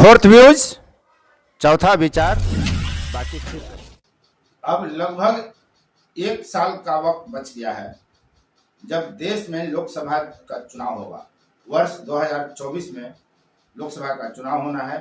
Fourth views, चौथा विचार, बाकी ठीक। अब लगभग एक साल का वक्त बच गया है जब देश में लोकसभा का चुनाव होगा। वर्ष 2024 में लोकसभा का चुनाव होना है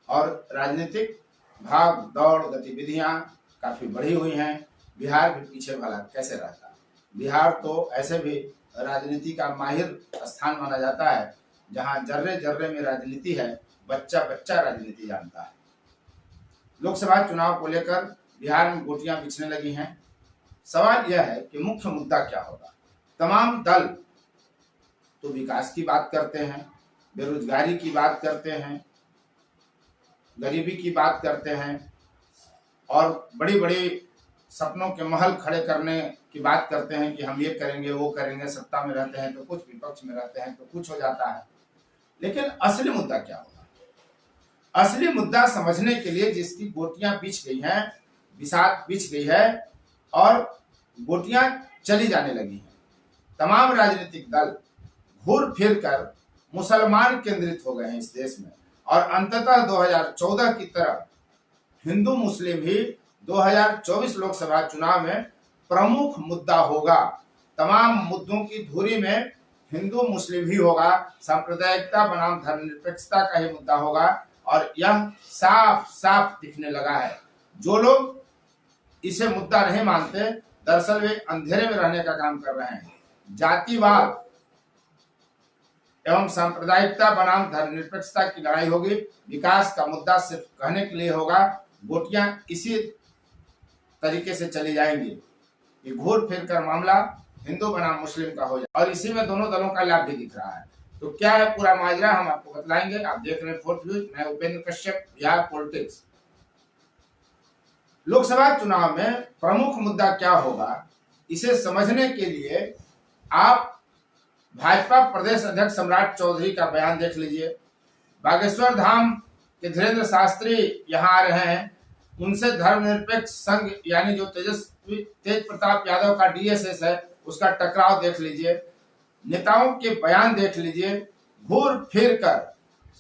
और राजनीतिक भाग दौड़ गतिविधियां काफी बढ़ी हुई हैं। बिहार भी पीछे वाला कैसे रहता। बिहार तो ऐसे भी राजनीति का माहिर स्थान माना जाता है, जहां जर्रे जर्रे में राजनीति है, बच्चा बच्चा राजनीति जानता है। लोकसभा चुनाव को लेकर बिहार में गोटियां बिछने लगी हैं। सवाल यह है कि मुख्य मुद्दा क्या होगा। तमाम दल तो विकास की बात करते हैं, बेरोजगारी की बात करते हैं, गरीबी की बात करते हैं और बड़ी बड़ी सपनों के महल खड़े करने की बात करते हैं कि हम ये करेंगे वो करेंगे। सत्ता में रहते हैं तो कुछ, विपक्ष में रहते हैं तो कुछ हो जाता है। लेकिन असली मुद्दा क्या होगा? असली मुद्दा समझने के लिए जिसकी गोटियां बिछ गई हैं, बिसात बिछ गई है और गोटियां चली जाने लगी हैं। तमाम राजनीतिक दल घूर फिर कर मुसलमान केंद्रित हो गए हैं इस देश में और अंततः 2014 की तरह हिंदू मुस्लिम भी 2024 लोकसभा चुनाव में प्रमुख मुद्दा होगा। तमाम मुद्दों की धुरी में हिंदू मुस्लिम ही होगा। सांप्रदायिकता बनाम धर्मनिरपेक्षता का ही मुद्दा होगा और यह साफ साफ दिखने लगा है। जो लोग इसे मुद्दा नहीं मानते, दरअसल वे अंधेरे में रहने का काम कर रहे हैं। जातिवाद एवं सांप्रदायिकता बनाम धर्मनिरपेक्षता की लड़ाई होगी। विकास का मुद्दा सिर्फ कहने के लिए होगा। गोटियां इसी तरीके से चली जाएंगी। ये घूर फिर कर मामला हिंदू बनाम मुस्लिम का हो जाए और इसी में दोनों दलों का लाभ भी दिख रहा है। तो क्या है पूरा माजरा, हम आपको बतलाएंगे। आप देख रहे हैं फोर्थ व्यूज, मैं उपेंद्र कश्यप, बिहार पॉलिटिक्स। लोकसभा चुनाव में प्रमुख मुद्दा क्या होगा, इसे समझने के लिए आप भाजपा प्रदेश अध्यक्ष सम्राट चौधरी का बयान देख लीजिए। बागेश्वर धाम के धीरेन्द्र शास्त्री यहाँ आ रहे हैं, उनसे धर्मनिरपेक्ष संघ यानी जो तेज प्रताप यादव का डीएसएस है उसका टकराव देख लीजिए। नेताओं के बयान देख लीजिए। घूर फिर कर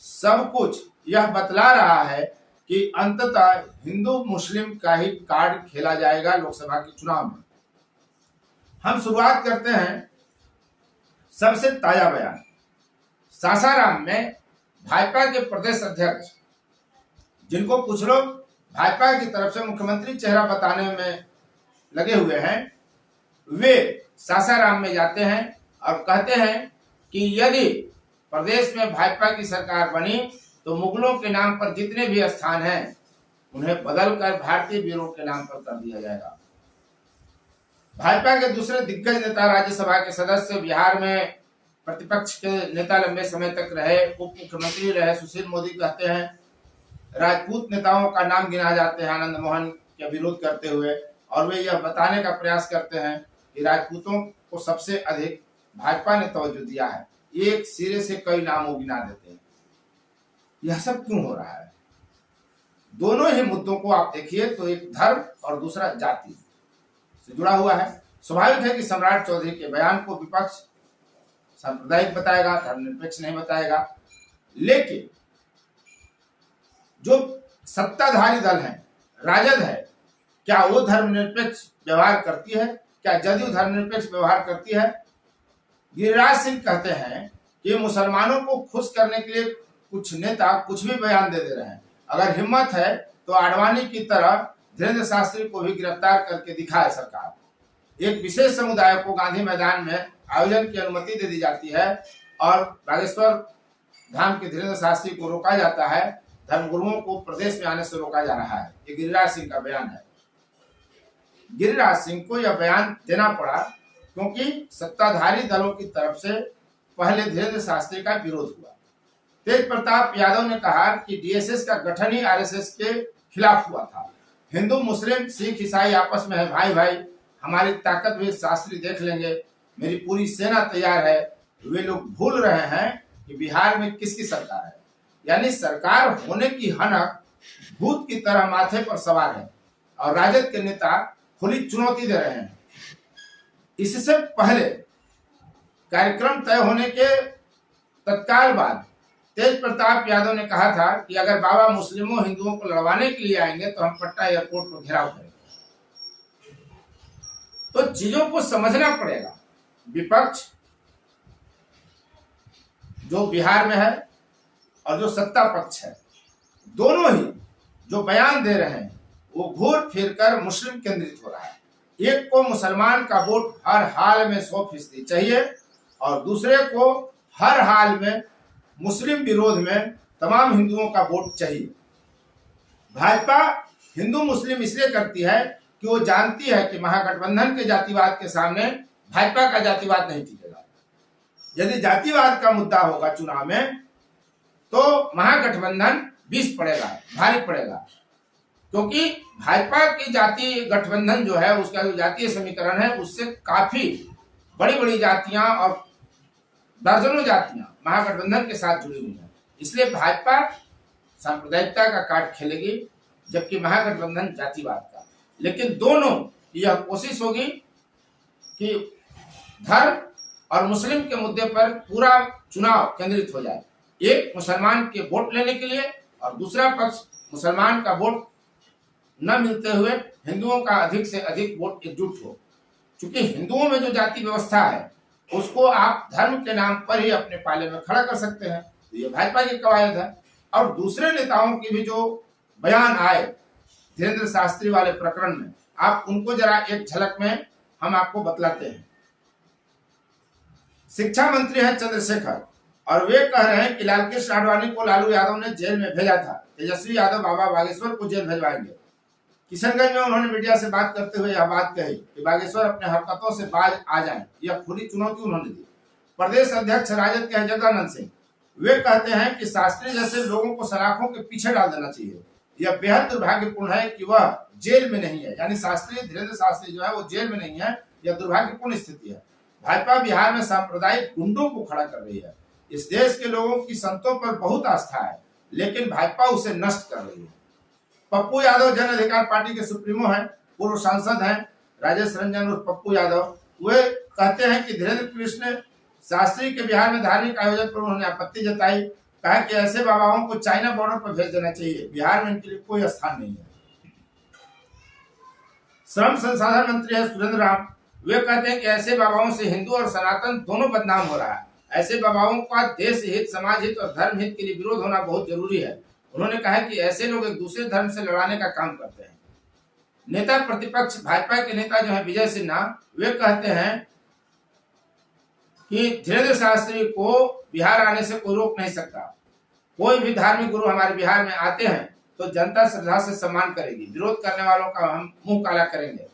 सब कुछ यह बतला रहा है कि अंततः हिंदू मुस्लिम का ही कार्ड खेला जाएगा लोकसभा के चुनाव में। हम शुरुआत करते हैं सबसे ताजा बयान। सासाराम में भाजपा के प्रदेश अध्यक्ष, जिनको कुछ लोग भाजपा की तरफ से मुख्यमंत्री चेहरा बताने में लगे हुए हैं, वे सासाराम में जाते हैं और कहते हैं कि यदि प्रदेश में भाजपा की सरकार बनी तो मुगलों के नाम पर जितने भी स्थान हैं उन्हें बदलकर भारतीय वीरों के नाम पर कर दिया जाएगा। भाजपा के दूसरे दिग्गज नेता, राज्यसभा के सदस्य, बिहार में प्रतिपक्ष के नेता लंबे समय तक रहे, उप मुख्यमंत्री रहे, सुशील मोदी कहते हैं राजपूत नेताओं का नाम गिना जाते हैं आनंद मोहन के विरोध करते हुए, और वे यह बताने का प्रयास करते हैं कि राजपूतों को सबसे अधिक भाजपा ने तवज्जो दिया है। एक सिरे से कई नामों गिना देते हैं। यह सब क्यों हो रहा है? दोनों ही मुद्दों को आप देखिए तो एक धर्म और दूसरा जाति से जुड़ा हुआ है। स्वाभाविक है कि सम्राट चौधरी के बयान को विपक्ष सांप्रदायिक बताएगा, धर्मनिरपेक्ष नहीं बताएगा। लेकिन जो सत्ताधारी दल है, राजद है, क्या वो धर्मनिरपेक्ष व्यवहार करती है? क्या जदयू धर्मनिरपेक्ष व्यवहार करती है? गिरिराज सिंह कहते हैं कि मुसलमानों को खुश करने के लिए कुछ नेता कुछ भी बयान दे रहे हैं। अगर हिम्मत है तो आडवाणी की तरह धीरेन्द्र शास्त्री को भी गिरफ्तार करके दिखाए सरकार। एक विशेष समुदाय को गांधी मैदान में आयोजन की अनुमति दे दी जाती है और बागेश्वर धाम के धीरेन्द्र शास्त्री को रोका जाता है। धर्मगुरुओं को प्रदेश में आने से रोका जा रहा है। ये गिरिराज सिंह का बयान है। गिरिराज सिंह को यह बयान देना पड़ा क्योंकि सत्ताधारी दलों की तरफ से पहले धीरेन्द्र शास्त्री का विरोध हुआ। तेज प्रताप यादव ने कहा कि डीएसएस का गठन ही आरएसएस के खिलाफ हुआ था। हिंदू मुस्लिम सिख ईसाई आपस में है भाई भाई, हमारी ताकत भी शास्त्री देख लेंगे, मेरी पूरी सेना तैयार है। वे लोग भूल रहे हैं कि बिहार में किसकी सरकार है, यानी सरकार होने की हनक भूत की तरह माथे पर सवार है और राजद के नेता खुली चुनौती दे रहे हैं। इससे पहले कार्यक्रम तय होने के तत्काल बाद तेज प्रताप यादव ने कहा था कि अगर बाबा मुस्लिमों हिंदुओं को लड़वाने के लिए आएंगे तो हम पटना एयरपोर्ट पर घेराव करेंगे। तो चीजों को समझना पड़ेगा। विपक्ष जो बिहार में है और जो सत्ता पक्ष है, दोनों ही जो बयान दे रहे हैं वो घूर फिर कर मुस्लिम केंद्रित हो रहा है। एक को मुसलमान का वोट हर हाल में 100% चाहिए और दूसरे को हर हाल में मुस्लिम विरोध में तमाम हिंदुओं का वोट चाहिए। भाजपा हिंदू मुस्लिम इसलिए करती है कि वो जानती है कि महागठबंधन के जातिवाद के सामने भाजपा का जातिवाद नहीं टिकेगा। यदि जातिवाद का मुद्दा होगा चुनाव में तो महागठबंधन विष पड़ेगा, भारी पड़ेगा, क्योंकि भाजपा की जाति गठबंधन जो है उसका जो जातीय समीकरण है उससे काफी बड़ी बड़ी जातियां और दर्जनों जातियां महागठबंधन के साथ जुड़ी हुई हैं। इसलिए भाजपा सांप्रदायिकता का कार्ड खेलेगी जबकि महागठबंधन जातिवाद का। लेकिन दोनों यह कोशिश होगी कि धर्म और मुस्लिम के मुद्दे पर पूरा चुनाव केंद्रित हो जाए, एक मुसलमान के वोट लेने के लिए और दूसरा पक्ष मुसलमान का वोट न मिलते हुए हिंदुओं का अधिक से अधिक वोट एकजुट हो। क्योंकि हिंदुओं में जो जाति व्यवस्था है उसको आप धर्म के नाम पर ही अपने पाले में खड़ा कर सकते हैं। तो ये भाजपा की कवायद है। और दूसरे नेताओं की भी जो बयान आए धीरेन्द्र शास्त्री वाले प्रकरण में, आप उनको जरा एक झलक में हम आपको बतलाते हैं। शिक्षा मंत्री हैं चंद्रशेखर और वे कह रहे हैं कि लालकृष्ण आडवाणी को लालू यादव ने जेल में भेजा था, तेजस्वी यादव बाबा बागेश्वर को जेल भेजवाएंगे। किशनगंज में उन्होंने मीडिया से बात करते हुए यह बात कही कि बागेश्वर अपने हरकतों से बाज आ जाएं। यह खुली चुनौती उन्होंने दी। प्रदेश अध्यक्ष राजद के हैं जगदानंद सिंह, वे कहते हैं कि शास्त्री जैसे लोगों को सलाखों के पीछे डाल देना चाहिए। यह बेहद दुर्भाग्यपूर्ण है कि वह जेल में नहीं है, यानी शास्त्री धीरेन्द्र शास्त्री जो है वो जेल में नहीं है। यह दुर्भाग्यपूर्ण स्थिति है। भाजपा बिहार में सांप्रदायिक गुंडों को खड़ा कर रही है। इस देश के लोगों की संतों पर बहुत आस्था है, लेकिन भाजपा उसे नष्ट कर रही है। पप्पू यादव जन अधिकार पार्टी के सुप्रीमो हैं, पूर्व सांसद हैं राजेश रंजन और पप्पू यादव। वे कहते हैं कि धीरेन्द्र कृष्ण शास्त्री के बिहार में धार्मिक आयोजन पर उन्होंने आपत्ति जताई, कहा कि ऐसे बाबाओं को चाइना बॉर्डर पर भेज देना चाहिए, बिहार में इनके लिए कोई स्थान नहीं है। श्रम संसाधन मंत्री है सुरेंद्र राम, वे कहते हैं कि ऐसे बाबाओं से हिंदू और सनातन दोनों बदनाम हो रहा है। ऐसे बाबाओं का देश हित, समाज हित और धर्म हित के लिए विरोध होना बहुत जरूरी है। उन्होंने कहा कि ऐसे लोग एक दूसरे धर्म से लड़ाने का काम करते हैं। नेता प्रतिपक्ष भाजपा के नेता जो है विजय सिन्हा, वे कहते हैं कि धीरेन्द्र शास्त्री को बिहार आने से कोई रोक नहीं सकता। कोई भी धार्मिक गुरु हमारे बिहार में आते हैं तो जनता श्रद्धा से सम्मान करेगी, विरोध करने वालों का हम मुंह काला करेंगे।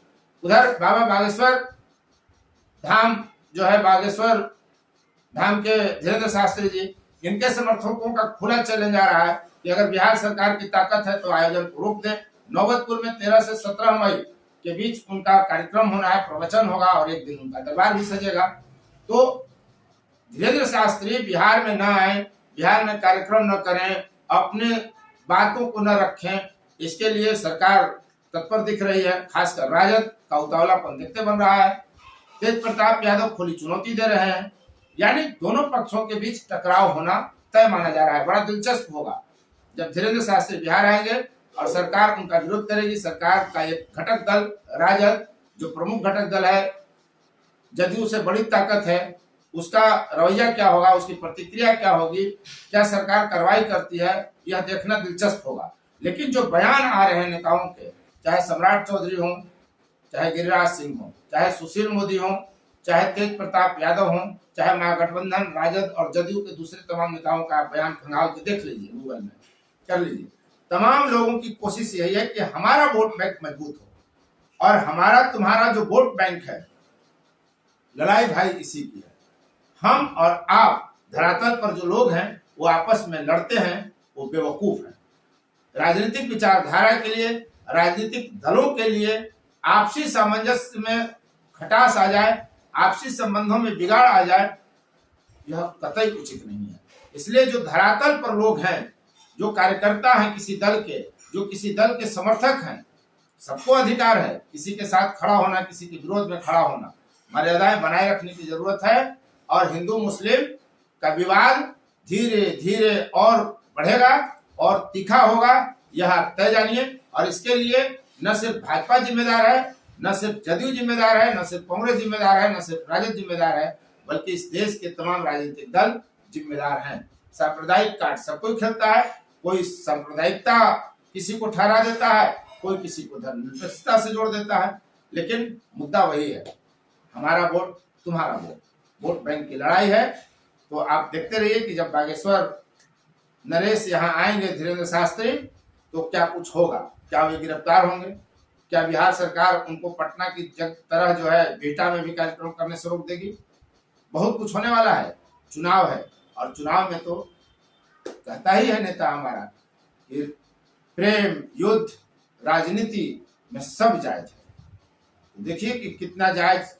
उधर बाबा बागेश्वर धाम जो है, बागेश्वर धाम के धीरेन्द्र शास्त्री जी, इनके समर्थकों का खुला चैलेंज आ रहा है कि अगर बिहार सरकार की ताकत है तो आयोजन को रोक दें। नौबतपुर में 13 से 17 मई के बीच उनका कार्यक्रम होना है, प्रवचन होगा और एक दिन उनका दरबार भी सजेगा। तो धीरेन्द्र शास्त्री बिहार में न आए, बिहार में कार्यक्रम न करें, अपने बातों को न रखें, इसके लिए सरकार तत्पर दिख रही है। खासकर राजद का उतावलापन देखते बन रहा है। तेज प्रताप यादव खुली चुनौती दे रहे हैं, यानी दोनों पक्षों के बीच टकराव होना तय माना जा रहा है। बड़ा दिलचस्प होगा जब धीरेन्द्र शास्त्री बिहार आएंगे और सरकार उनका विरोध करेगी। सरकार का एक घटक दल राजद, जो प्रमुख घटक दल है, जदयू से बड़ी ताकत है, उसका रवैया क्या होगा, उसकी प्रतिक्रिया क्या होगी, क्या सरकार कार्रवाई करती है, यह देखना दिलचस्प होगा। लेकिन जो बयान आ रहे हैं नेताओं के, चाहे सम्राट चौधरी हो, चाहे गिरिराज सिंह हो, चाहे सुशील मोदी हो, चाहे तेज प्रताप यादव हो, चाहे महागठबंधन राजद और जदयू के दूसरे तमाम नेताओं का बयान खंगाल के देख लीजिए, गूगल में कर लीजिए। तमाम लोगों की कोशिश यही है कि हमारा वोट बैंक मजबूत हो और हमारा तुम्हारा जो वोट बैंक है, लड़ाई भाई इसी की है। हम और आप धरातल पर जो लोग हैं वो आपस में लड़ते हैं, वो बेवकूफ है। राजनीतिक विचारधारा के लिए, राजनीतिक दलों के लिए आपसी सामंजस्य में खटास आ जाए, आपसी संबंधों में बिगाड़ आ जाए, यह कतई उचित नहीं है। इसलिए जो धरातल पर लोग हैं, जो कार्यकर्ता हैं किसी दल के, जो किसी दल के समर्थक हैं, सबको अधिकार है किसी के साथ खड़ा होना, किसी के विरोध में खड़ा होना। मर्यादाएं बनाए रखने की जरूरत है और हिंदू मुस्लिम का विवाद धीरे धीरे और बढ़ेगा और तीखा होगा, यह आप तय जानिए। और इसके लिए न सिर्फ भाजपा जिम्मेदार है, न सिर्फ जदयू जिम्मेदार है, न सिर्फ कांग्रेस जिम्मेदार है, न सिर्फ राजद जिम्मेदार है, बल्कि इस देश के तमाम राजनीतिक दल जिम्मेदार हैं। सांप्रदायिक कार्ड सब कोई खेलता है, कोई सांप्रदायिकता किसी को ठहरा देता है, कोई किसी को धर्मनिरपेक्षता से जोड़ देता है, लेकिन मुद्दा वही है, हमारा वोट तुम्हारा वोट, वोट बैंक की लड़ाई है। तो आप देखते रहिए कि जब बागेश्वर नरेश यहाँ आएंगे, धीरेन्द्र शास्त्री, तो क्या कुछ होगा, क्या वे गिरफ्तार होंगे, क्या बिहार सरकार उनको पटना की तरह जो है बिहटा में भी कार्यक्रम करने से रोक देगी। बहुत कुछ होने वाला है, चुनाव है, और चुनाव में तो कहता ही है नेता हमारा कि प्रेम, युद्ध, राजनीति में सब जायज है। देखिए कि कितना जायज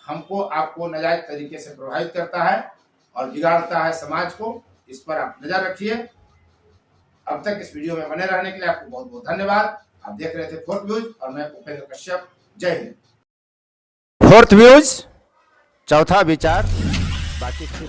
हमको आपको नाजायज तरीके से प्रभावित करता है और बिगाड़ता है समाज को। इस पर आप नजर रखिए। अब तक इस वीडियो में बने रहने के लिए आपको बहुत बहुत धन्यवाद। आप देख रहे थे फोर्थ व्यूज और मैं उपेंद्र कश्यप। जय हिंद। फोर्थ व्यूज, चौथा विचार, बाकी फिर